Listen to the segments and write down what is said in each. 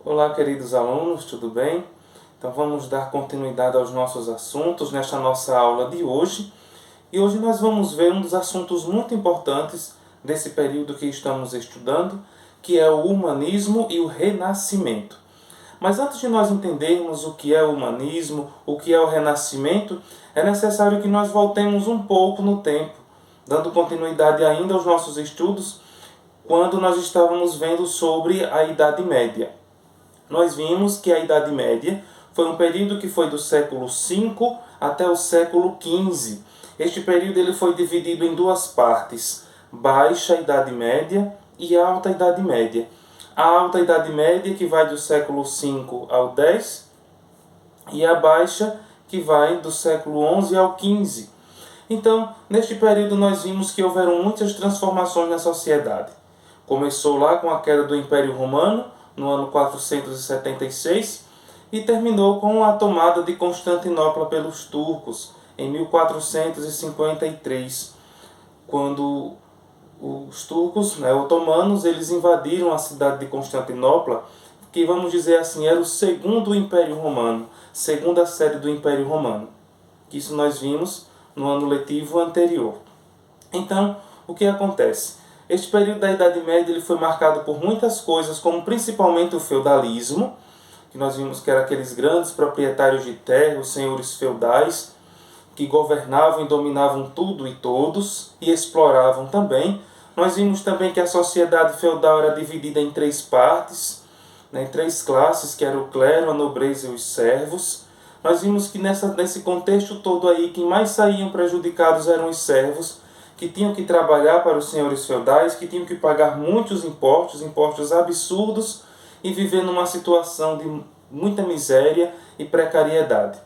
Olá, queridos alunos, tudo bem? Então vamos dar continuidade aos nossos assuntos nesta nossa aula de hoje. E hoje nós vamos ver um dos assuntos muito importantes desse período que estamos estudando, que é o humanismo e o renascimento. Mas antes de nós entendermos o que é o humanismo, o que é o renascimento, é necessário que nós voltemos um pouco no tempo, dando continuidade ainda aos nossos estudos, quando nós estávamos vendo sobre a Idade Média. Nós vimos que a Idade Média foi um período que foi do século V até o século XV. Este período ele foi dividido em duas partes: Baixa Idade Média e Alta Idade Média. A Alta Idade Média, que vai do século V ao X, e a Baixa, que vai do século XI ao XV. Então, neste período nós vimos que houveram muitas transformações na sociedade. Começou lá com a queda do Império Romano, no ano 476, e terminou com a tomada de Constantinopla pelos turcos, em 1453, quando os turcos, otomanos, eles invadiram a cidade de Constantinopla, que, vamos dizer assim, era o segundo Império Romano, segunda sede do Império Romano. Isso nós vimos no ano letivo anterior. Então, o que acontece? Este período da Idade Média ele foi marcado por muitas coisas, como principalmente o feudalismo, que nós vimos que eram aqueles grandes proprietários de terra, os senhores feudais, que governavam e dominavam tudo e todos, e exploravam também. Nós vimos também que a sociedade feudal era dividida em três partes, em três classes, que era o clero, a nobreza e os servos. Nós vimos que nesse contexto todo aí, quem mais saíam prejudicados eram os servos, que tinham que trabalhar para os senhores feudais, que tinham que pagar muitos impostos absurdos, e viver numa situação de muita miséria e precariedade.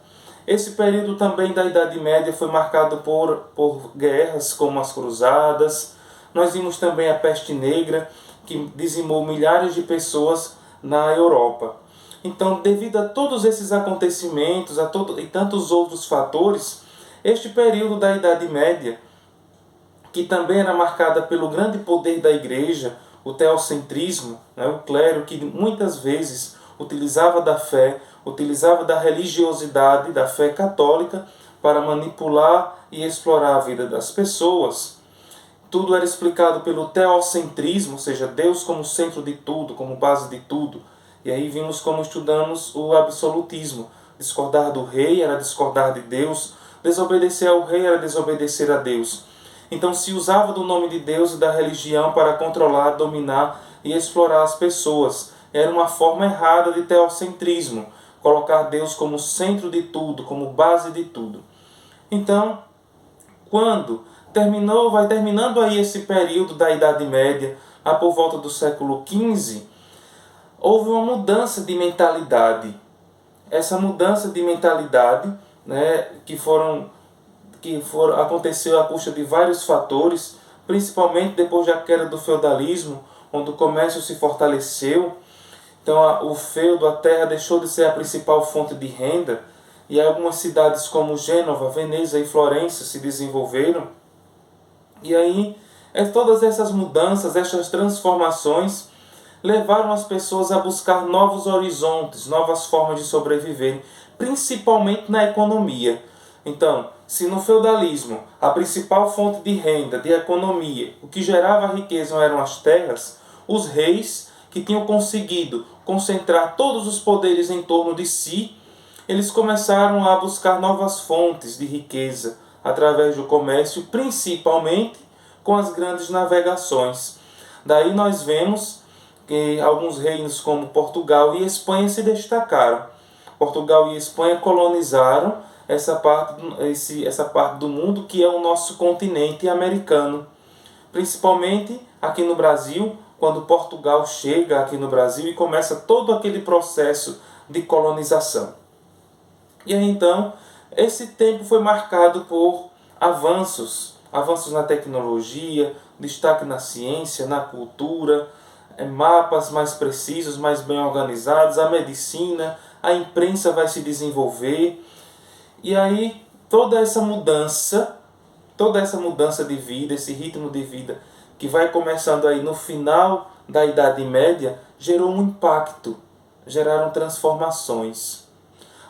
Esse período também da Idade Média foi marcado por guerras como as Cruzadas. Nós vimos também a peste negra, que dizimou milhares de pessoas na Europa. Então, devido a todos esses acontecimentos e tantos outros fatores, este período da Idade Média, que também era marcada pelo grande poder da igreja, o teocentrismo, o clero que muitas vezes utilizava da fé, utilizava da religiosidade, da fé católica, para manipular e explorar a vida das pessoas. Tudo era explicado pelo teocentrismo, ou seja, Deus como centro de tudo, como base de tudo. E aí vimos como estudamos o absolutismo. Discordar do rei era discordar de Deus, desobedecer ao rei era desobedecer a Deus. Então se usava do nome de Deus e da religião para controlar, dominar e explorar as pessoas. Era uma forma errada de teocentrismo, colocar Deus como centro de tudo, como base de tudo. Então, quando vai terminando aí esse período da Idade Média, lá por volta do século XV, houve uma mudança de mentalidade. Essa mudança de mentalidade, aconteceu à custa de vários fatores, principalmente depois da queda do feudalismo, onde o comércio se fortaleceu. Então o feudo, a terra, deixou de ser a principal fonte de renda, e algumas cidades como Gênova, Veneza e Florença se desenvolveram. E aí, todas essas mudanças, essas transformações, levaram as pessoas a buscar novos horizontes, novas formas de sobreviver, principalmente na economia. Então, se no feudalismo a principal fonte de renda, de economia, o que gerava riqueza eram as terras, os reis, que tinham conseguido concentrar todos os poderes em torno de si, eles começaram a buscar novas fontes de riqueza através do comércio, principalmente com as grandes navegações. Daí nós vemos que alguns reinos como Portugal e Espanha se destacaram. Portugal e Espanha colonizaram essa parte do mundo que é o nosso continente americano. Principalmente aqui no Brasil, quando Portugal chega aqui no Brasil e começa todo aquele processo de colonização. E aí então, esse tempo foi marcado por avanços na tecnologia, destaque na ciência, na cultura, mapas mais precisos, mais bem organizados, a medicina, a imprensa vai se desenvolver. E aí toda essa mudança de vida, esse ritmo de vida que vai começando aí no final da Idade Média, gerou um impacto geraram transformações.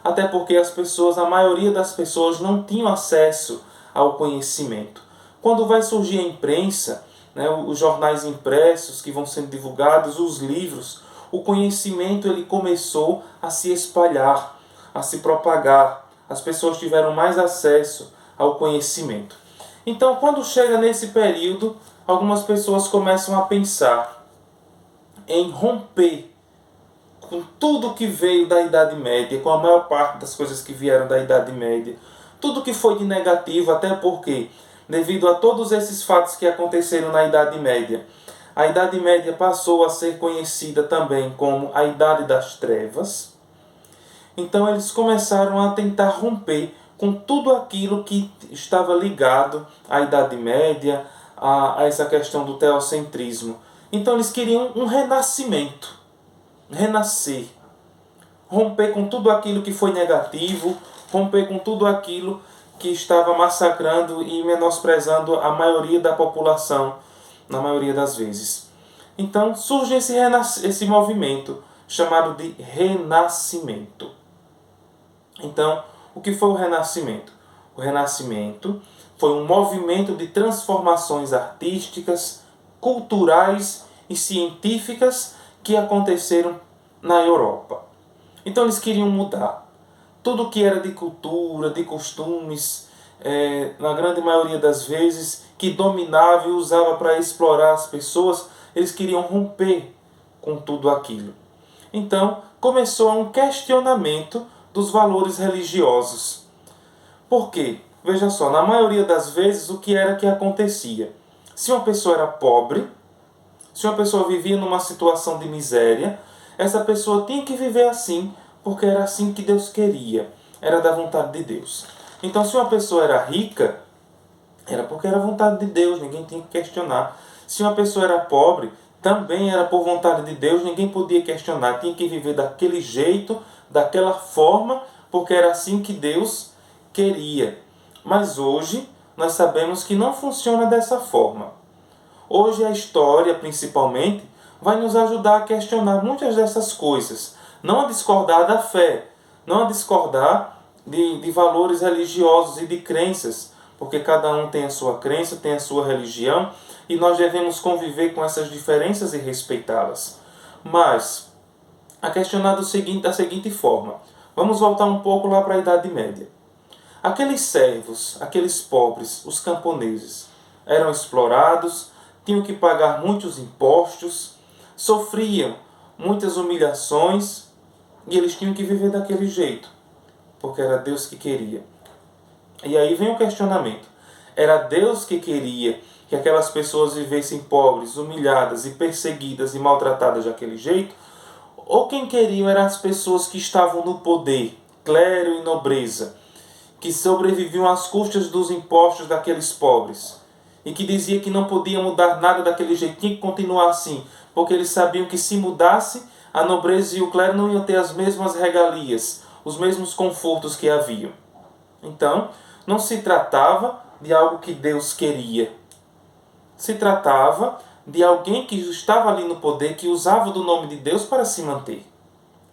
Até porque a maioria das pessoas não tinham acesso ao conhecimento. Quando vai surgir a imprensa, né, os jornais impressos que vão sendo divulgados, os livros, o conhecimento ele começou a se espalhar, a se propagar. As pessoas tiveram mais acesso ao conhecimento. Então, quando chega nesse período, algumas pessoas começam a pensar em romper com tudo que veio da Idade Média, com a maior parte das coisas que vieram da Idade Média, tudo que foi de negativo, até porque, devido a todos esses fatos que aconteceram na Idade Média, a Idade Média passou a ser conhecida também como a Idade das Trevas. Então eles começaram a tentar romper com tudo aquilo que estava ligado à Idade Média, a essa questão do teocentrismo. Então eles queriam um renascimento, renascer, romper com tudo aquilo que foi negativo, romper com tudo aquilo que estava massacrando e menosprezando a maioria da população, na maioria das vezes. Então surge esse movimento chamado de Renascimento. Então, o que foi o Renascimento? O Renascimento foi um movimento de transformações artísticas, culturais e científicas que aconteceram na Europa. Então eles queriam mudar tudo que era de cultura, de costumes, na grande maioria das vezes, que dominava e usava para explorar as pessoas, eles queriam romper com tudo aquilo. Então começou um questionamento dos valores religiosos. Por quê? Veja só, na maioria das vezes o que era que acontecia? Se uma pessoa era pobre, se uma pessoa vivia numa situação de miséria, essa pessoa tinha que viver assim, porque era assim que Deus queria, era da vontade de Deus. Então, se uma pessoa era rica, era porque era vontade de Deus, ninguém tinha que questionar. Se uma pessoa era pobre, também era por vontade de Deus, ninguém podia questionar, tinha que viver daquele jeito, daquela forma, porque era assim que Deus queria. Mas hoje, nós sabemos que não funciona dessa forma. Hoje a história, principalmente, vai nos ajudar a questionar muitas dessas coisas. Não a discordar da fé, não a discordar de valores religiosos e de crenças, porque cada um tem a sua crença, tem a sua religião, e nós devemos conviver com essas diferenças e respeitá-las. Mas, a questionar da seguinte forma. Vamos voltar um pouco lá para a Idade Média. Aqueles servos, aqueles pobres, os camponeses, eram explorados, tinham que pagar muitos impostos, sofriam muitas humilhações e eles tinham que viver daquele jeito, porque era Deus que queria. E aí vem o questionamento. Era Deus que queria que aquelas pessoas vivessem pobres, humilhadas e perseguidas e maltratadas daquele jeito? Ou quem queriam eram as pessoas que estavam no poder, clero e nobreza, que sobreviviam às custas dos impostos daqueles pobres, e que dizia que não podia mudar nada daquele jeito, tinha que continuar assim, porque eles sabiam que se mudasse, a nobreza e o clero não iam ter as mesmas regalias, os mesmos confortos que haviam. Então, não se tratava de algo que Deus queria. Se tratava de alguém que estava ali no poder, que usava do nome de Deus para se manter.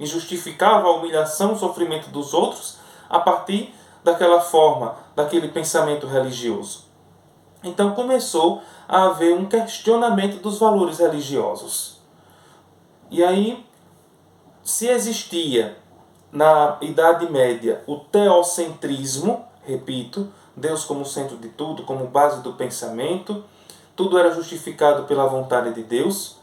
E justificava a humilhação e o sofrimento dos outros a partir daquela forma, daquele pensamento religioso. Então começou a haver um questionamento dos valores religiosos. E aí, se existia na Idade Média o teocentrismo, repito, Deus como centro de tudo, como base do pensamento, tudo era justificado pela vontade de Deus.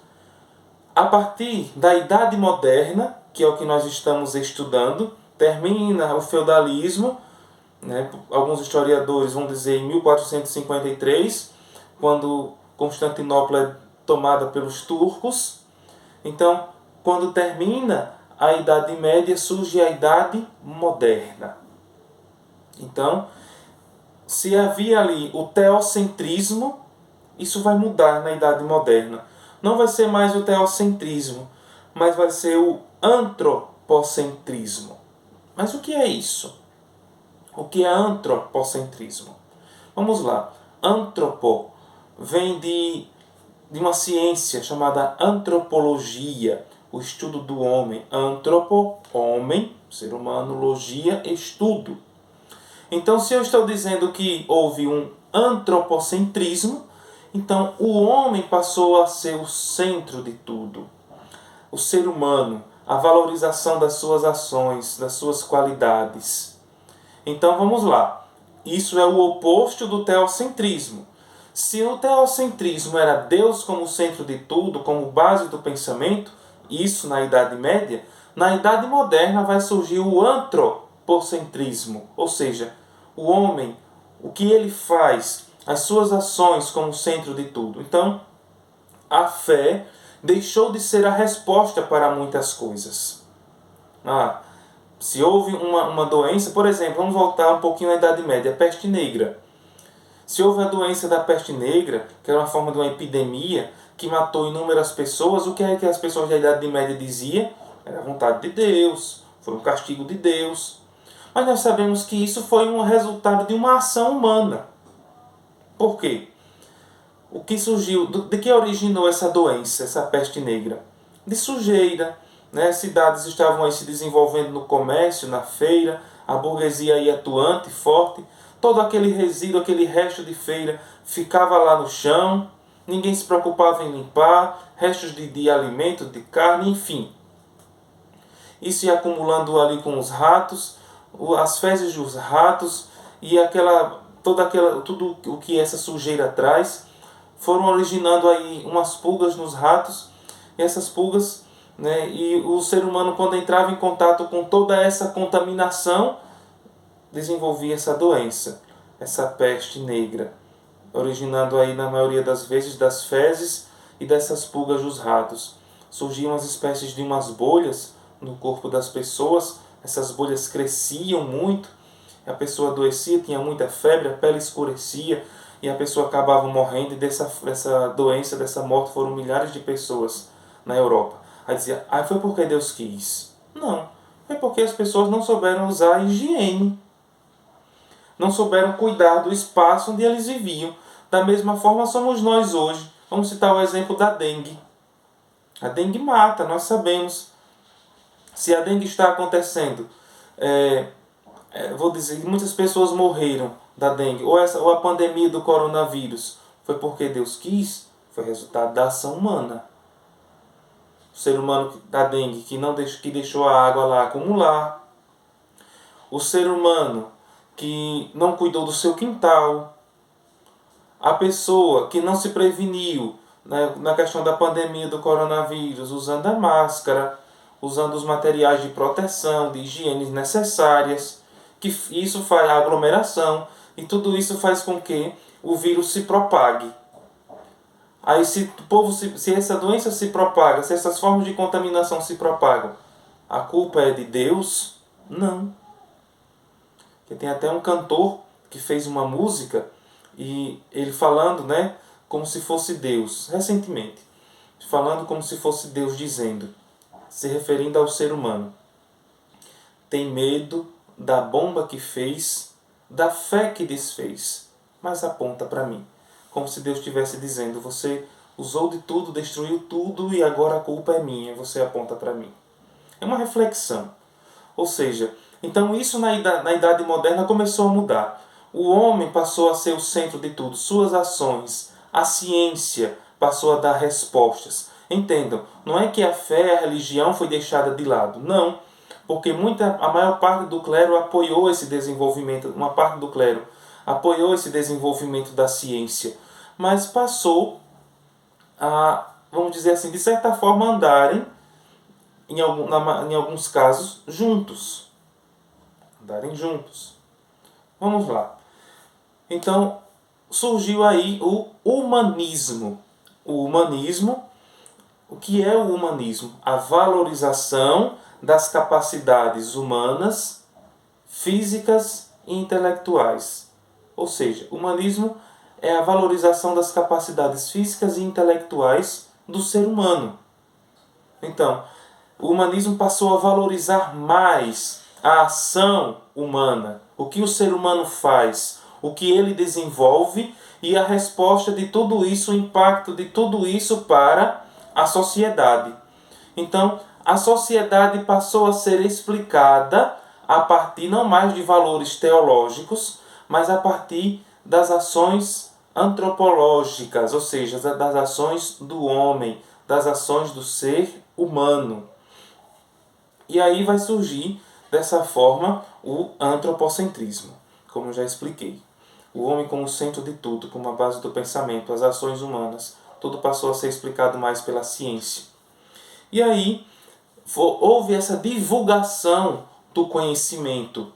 A partir da Idade Moderna, que é o que nós estamos estudando, termina o feudalismo, né? Alguns historiadores vão dizer em 1453, quando Constantinopla é tomada pelos turcos. Então, quando termina a Idade Média, surge a Idade Moderna. Então, se havia ali o teocentrismo, isso vai mudar na Idade Moderna. Não vai ser mais o teocentrismo, mas vai ser o antropocentrismo. Mas o que é isso? O que é antropocentrismo? Vamos lá. Antropo vem de uma ciência chamada antropologia. o estudo do homem, antropo, homem, ser humano, logia, estudo. Então, se eu estou dizendo que houve um antropocentrismo, então o homem passou a ser o centro de tudo. O ser humano, a valorização das suas ações, das suas qualidades. Então vamos lá. Isso é o oposto do teocentrismo. Se o teocentrismo era Deus como centro de tudo, como base do pensamento, isso na Idade Média, na Idade Moderna vai surgir o antropocentrismo, ou seja, o homem, o que ele faz, as suas ações como centro de tudo. Então, a fé deixou de ser a resposta para muitas coisas. Se houve uma doença, por exemplo, vamos voltar um pouquinho à Idade Média, a peste negra. Se houve a doença da peste negra, que era uma forma de uma epidemia, que matou inúmeras pessoas, o que é que as pessoas da Idade Média diziam? Era a vontade de Deus, foi um castigo de Deus. Mas nós sabemos que isso foi um resultado de uma ação humana. Por quê? O que surgiu, de que originou essa doença, essa peste negra? De sujeira, né? Cidades estavam aí se desenvolvendo no comércio, na feira, a burguesia aí atuante, forte, todo aquele resíduo, aquele resto de feira ficava lá no chão, ninguém se preocupava em limpar, restos de alimento, de carne, enfim. Isso ia acumulando ali com os ratos, as fezes dos ratos e tudo o que essa sujeira traz, foram originando aí umas pulgas nos ratos, e essas pulgas, né, e o ser humano, quando entrava em contato com toda essa contaminação, desenvolvia essa doença, essa peste negra, originando aí na maioria das vezes das fezes e dessas pulgas dos ratos. Surgiam as espécies de umas bolhas no corpo das pessoas, essas bolhas cresciam muito, a pessoa adoecia, tinha muita febre, a pele escurecia, e a pessoa acabava morrendo, e dessa doença, dessa morte, foram milhares de pessoas na Europa. Aí dizia, foi porque Deus quis. Não, foi porque as pessoas não souberam usar a higiene. Não souberam cuidar do espaço onde eles viviam. Da mesma forma somos nós hoje. Vamos citar o exemplo da dengue. A dengue mata, nós sabemos. Se a dengue está acontecendo, vou dizer que muitas pessoas morreram da dengue, ou a pandemia do coronavírus, foi porque Deus quis, foi resultado da ação humana. O ser humano da dengue que deixou a água lá acumular, o ser humano que não cuidou do seu quintal, a pessoa que não se preveniu, né, na questão da pandemia do coronavírus, usando a máscara, usando os materiais de proteção, de higiene necessárias, que isso faz a aglomeração, e tudo isso faz com que o vírus se propague. Aí se essa doença se propaga, se essas formas de contaminação se propagam, a culpa é de Deus? Não. Porque tem até um cantor que fez uma música, e ele falando, né, como se fosse Deus, recentemente, falando como se fosse Deus dizendo, se referindo ao ser humano, tem medo da bomba que fez, da fé que desfez, mas aponta para mim. Como se Deus estivesse dizendo, você usou de tudo, destruiu tudo e agora a culpa é minha, você aponta para mim. É uma reflexão. Ou seja, então isso na Idade Moderna começou a mudar. O homem passou a ser o centro de tudo, suas ações, a ciência passou a dar respostas. Entendam, não é que a fé, a religião foi deixada de lado, não. Porque a maior parte do clero apoiou esse desenvolvimento, uma parte do clero apoiou esse desenvolvimento da ciência, mas passou a, vamos dizer assim, de certa forma andarem, em alguns casos, juntos. Andarem juntos. Vamos lá. Então, surgiu aí o humanismo. O humanismo, o que é o humanismo? A valorização das capacidades humanas, físicas e intelectuais. Ou seja, o humanismo é a valorização das capacidades físicas e intelectuais do ser humano. Então, o humanismo passou a valorizar mais a ação humana, o que o ser humano faz, o que ele desenvolve e a resposta de tudo isso, o impacto de tudo isso para a sociedade. Então, a sociedade passou a ser explicada a partir não mais de valores teológicos, mas a partir das ações antropológicas, ou seja, das ações do homem, das ações do ser humano. E aí vai surgir, dessa forma, o antropocentrismo, como eu já expliquei. O homem como centro de tudo, como a base do pensamento, as ações humanas, tudo passou a ser explicado mais pela ciência. E aí houve essa divulgação do conhecimento,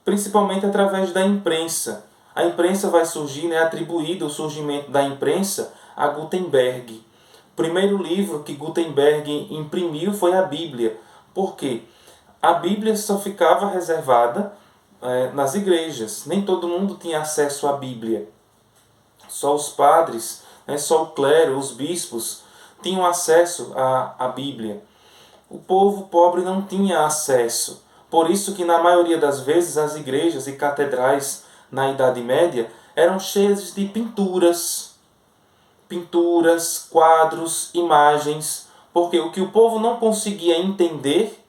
principalmente através da imprensa. A imprensa vai surgir, atribuído o surgimento da imprensa a Gutenberg. O primeiro livro que Gutenberg imprimiu foi a Bíblia. Por quê? A Bíblia só ficava reservada nas igrejas. Nem todo mundo tinha acesso à Bíblia. Só os padres, só o clero, os bispos tinham acesso à Bíblia. O povo pobre não tinha acesso. Por isso que na maioria das vezes as igrejas e catedrais na Idade Média eram cheias de pinturas, quadros, imagens, porque o que o povo não conseguia entender,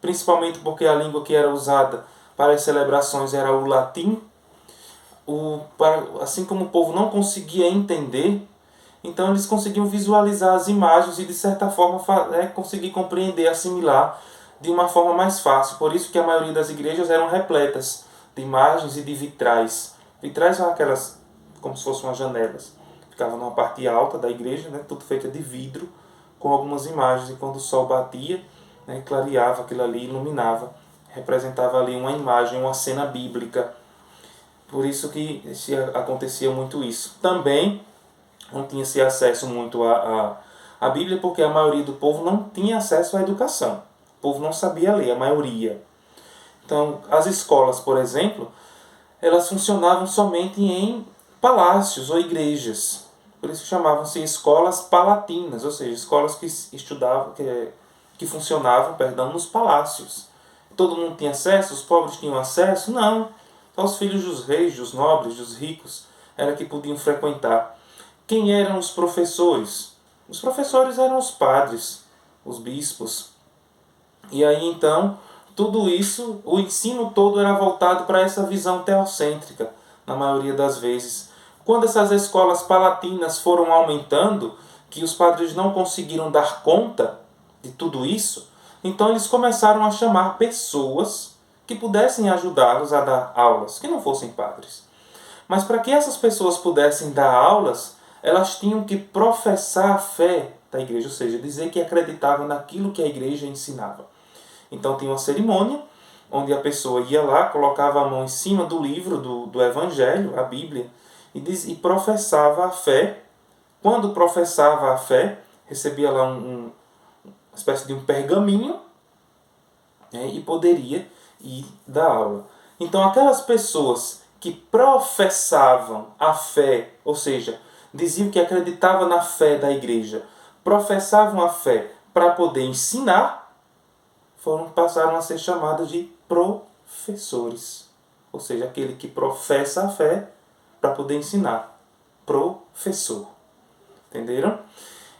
principalmente porque a língua que era usada para as celebrações era o latim, assim como o povo não conseguia entender, então eles conseguiam visualizar as imagens e de certa forma conseguir compreender, assimilar de uma forma mais fácil. Por isso que a maioria das igrejas eram repletas de imagens e de vitrais. Vitrais são aquelas como se fossem umas janelas. Ficava numa parte alta da igreja, tudo feito de vidro, com algumas imagens. E quando o sol batia, clareava aquilo ali, iluminava, representava ali uma imagem, uma cena bíblica. Por isso que acontecia muito isso. Também não tinha-se acesso muito à Bíblia, porque a maioria do povo não tinha acesso à educação. O povo não sabia ler, a maioria. Então, as escolas, por exemplo, elas funcionavam somente em palácios ou igrejas. Por isso chamavam-se escolas palatinas, ou seja, escolas que estudavam, que funcionavam, nos palácios. Todo mundo tinha acesso? Os pobres tinham acesso? Não. Só os filhos dos reis, dos nobres, dos ricos, era que podiam frequentar. Quem eram os professores? Os professores eram os padres, os bispos. E aí então, tudo isso, o ensino todo era voltado para essa visão teocêntrica, na maioria das vezes. Quando essas escolas palatinas foram aumentando, que os padres não conseguiram dar conta de tudo isso, então eles começaram a chamar pessoas que pudessem ajudá-los a dar aulas, que não fossem padres. Mas para que essas pessoas pudessem dar aulas, elas tinham que professar a fé da igreja, ou seja, dizer que acreditavam naquilo que a igreja ensinava. Então tinha uma cerimônia, onde a pessoa ia lá, colocava a mão em cima do livro do Evangelho, a Bíblia, e professava a fé. Quando professava a fé, recebia lá uma espécie de um pergaminho, e poderia ir dar aula. Então aquelas pessoas que professavam a fé, ou seja, diziam que acreditavam na fé da igreja, professavam a fé para poder ensinar, passaram a ser chamados de professores. Ou seja, aquele que professa a fé para poder ensinar. Professor. Entenderam?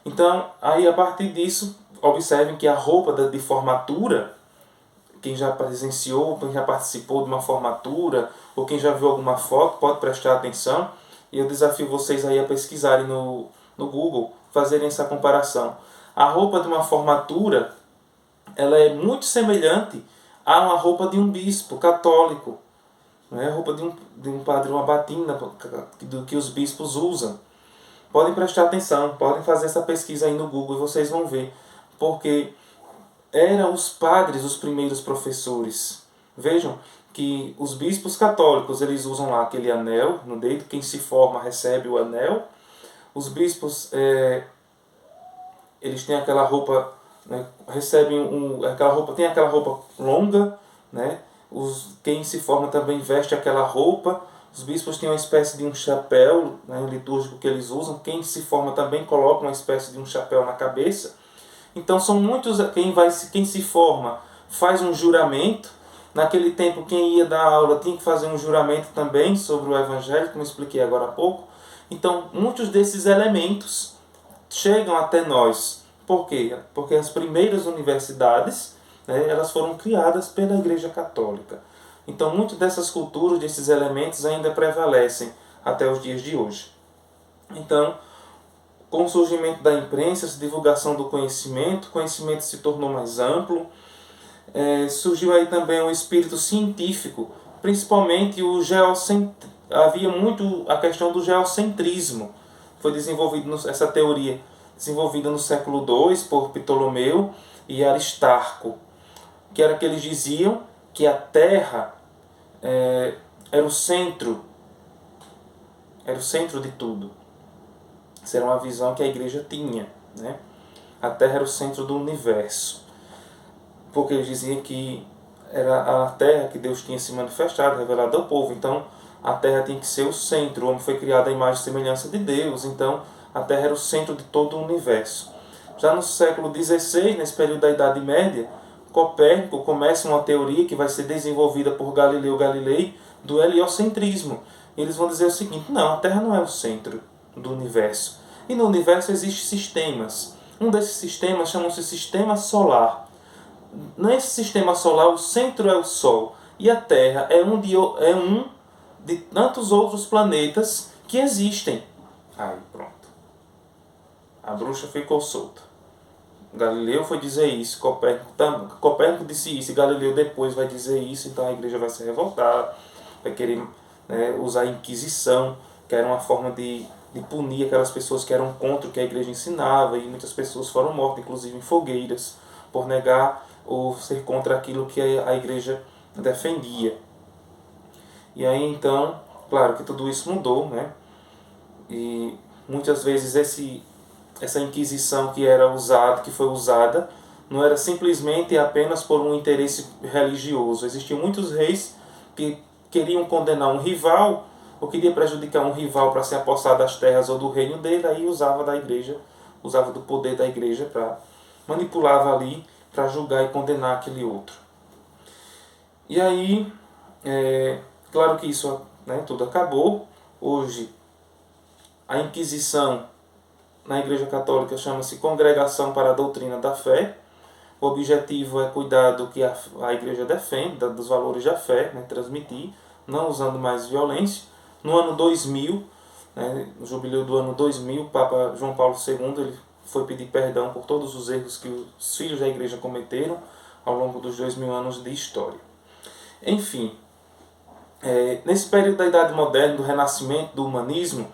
Então, aí a partir disso, observem que a roupa de formatura, quem já presenciou, quem já participou de uma formatura, ou quem já viu alguma foto, pode prestar atenção. E eu desafio vocês aí a pesquisarem no Google, fazerem essa comparação. A roupa de uma formatura, ela é muito semelhante a uma roupa de um bispo católico. Não é a roupa de um padre, uma batina do que os bispos usam. Podem prestar atenção, podem fazer essa pesquisa aí no Google e vocês vão ver. Porque eram os padres os primeiros professores. Vejam que os bispos católicos, eles usam lá aquele anel no dedo, quem se forma recebe o anel. Os bispos, eles têm aquela roupa, recebem aquela roupa, tem aquela roupa longa, quem se forma também veste aquela roupa. Os bispos têm uma espécie de um chapéu, litúrgico que eles usam. Quem se forma também coloca uma espécie de um chapéu na cabeça. Então são muitos, quem se forma faz um juramento. Naquele tempo quem ia dar aula tinha que fazer um juramento também sobre o Evangelho, como eu expliquei agora há pouco. Então muitos desses elementos chegam até nós Por quê? Porque as primeiras universidades, né, elas foram criadas pela Igreja Católica. Então, muitas dessas culturas, desses elementos ainda prevalecem até os dias de hoje. Então, com o surgimento da imprensa, a divulgação do conhecimento, o conhecimento se tornou mais amplo. Surgiu aí também o espírito científico, principalmente o havia muito a questão do geocentrismo. Foi desenvolvido essa teoria desenvolvida no século II por Ptolomeu e Aristarco, que era que eles diziam que a Terra era o centro de tudo. Essa era uma visão que a igreja tinha, né? A Terra era o centro do universo, porque eles diziam que era a Terra que Deus tinha se manifestado, revelado ao povo. Então a Terra tinha que ser o centro. O homem foi criado à imagem e semelhança de Deus, então a Terra era o centro de todo o universo. Já no século XVI, nesse período da Idade Média, Copérnico começa uma teoria que vai ser desenvolvida por Galileu Galilei do heliocentrismo. Eles vão dizer o seguinte: não, a Terra não é o centro do universo. E no universo existem sistemas. Um desses sistemas chama-se Sistema Solar. Nesse Sistema Solar, o centro é o Sol. E a Terra é um de tantos outros planetas que existem. Aí, pronto. A bruxa ficou solta. Galileu foi dizer isso, Copérnico disse isso, e Galileu depois vai dizer isso, então a igreja vai se revoltar, vai querer, né, usar a Inquisição, que era uma forma de punir aquelas pessoas que eram contra o que a igreja ensinava, e muitas pessoas foram mortas, inclusive em fogueiras, por negar ou ser contra aquilo que a igreja defendia. E aí então, claro que tudo isso mudou, né? E muitas vezes essa Inquisição que foi usada, não era simplesmente apenas por um interesse religioso. Existiam muitos reis que queriam condenar um rival, ou queria prejudicar um rival para se apossar das terras ou do reino dele, aí usava da igreja, usava do poder da igreja para manipulava ali para julgar e condenar aquele outro. E aí, claro que isso, né, tudo acabou. Hoje, a Inquisição na Igreja Católica chama-se Congregação para a Doutrina da Fé. O objetivo é cuidar do que a Igreja defende, dos valores da fé, né, transmitir, não usando mais violência. No ano 2000, né, no jubileu do ano 2000, o Papa João Paulo II ele foi pedir perdão por todos os erros que os filhos da Igreja cometeram ao longo dos 2000 anos de história. Enfim, nesse período da Idade Moderna, do Renascimento, do Humanismo,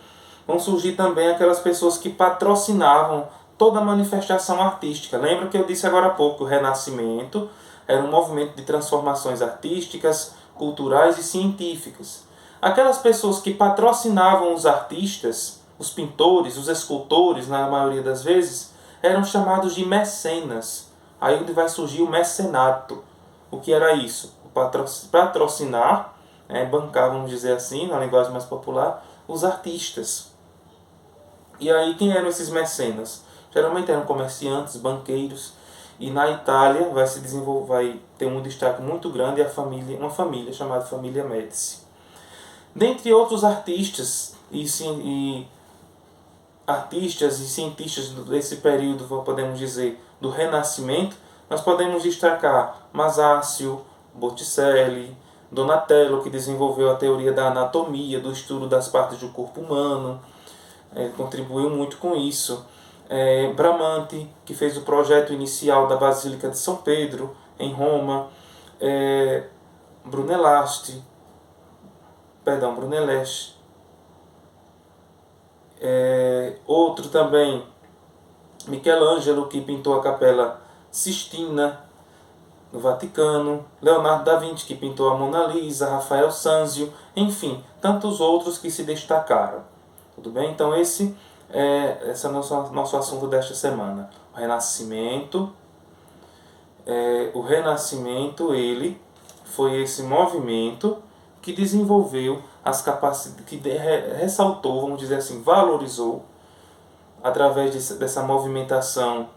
vão surgir também aquelas pessoas que patrocinavam toda a manifestação artística. Lembra que eu disse agora há pouco que o Renascimento era um movimento de transformações artísticas, culturais e científicas. Aquelas pessoas que patrocinavam os artistas, os pintores, os escultores, na maioria das vezes, eram chamados de mecenas. Aí onde vai surgir o mecenato. O que era isso? Patrocinar, bancar, vamos dizer assim, na linguagem mais popular, os artistas. E aí quem eram esses mecenas? Geralmente eram comerciantes, banqueiros, e na Itália vai ter um destaque muito grande uma família chamada Família Médici. Dentre outros artistas e cientistas desse período, podemos dizer, do Renascimento, nós podemos destacar Masácio, Botticelli, Donatello, que desenvolveu a teoria da anatomia, do estudo das partes do corpo humano, ele contribuiu muito com isso. Bramante, que fez o projeto inicial da Basílica de São Pedro, em Roma. Brunelleschi. Outro também, Michelangelo, que pintou a Capela Sistina, no Vaticano. Leonardo da Vinci, que pintou a Mona Lisa. Rafael Sanzio, enfim, tantos outros que se destacaram. Tudo bem? Então esse é nosso assunto desta semana. O Renascimento. O Renascimento, ele foi esse movimento que desenvolveu as capacidades, que ressaltou, vamos dizer assim, valorizou, através dessa movimentação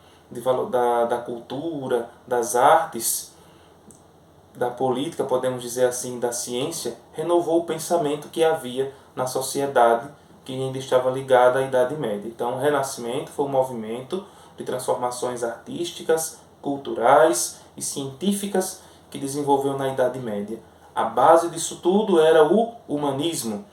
da cultura, das artes, da política, podemos dizer assim, da ciência, renovou o pensamento que havia na sociedade que ainda estava ligada à Idade Média. Então, o Renascimento foi um movimento de transformações artísticas, culturais e científicas que desenvolveu na Idade Média. A base disso tudo era o humanismo,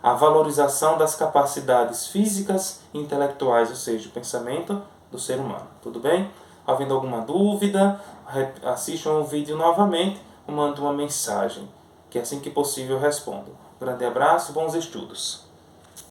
a valorização das capacidades físicas e intelectuais, ou seja, o pensamento do ser humano. Tudo bem? Havendo alguma dúvida, assistam o vídeo novamente ou mandem uma mensagem, que assim que possível eu respondo. Grande abraço, bons estudos!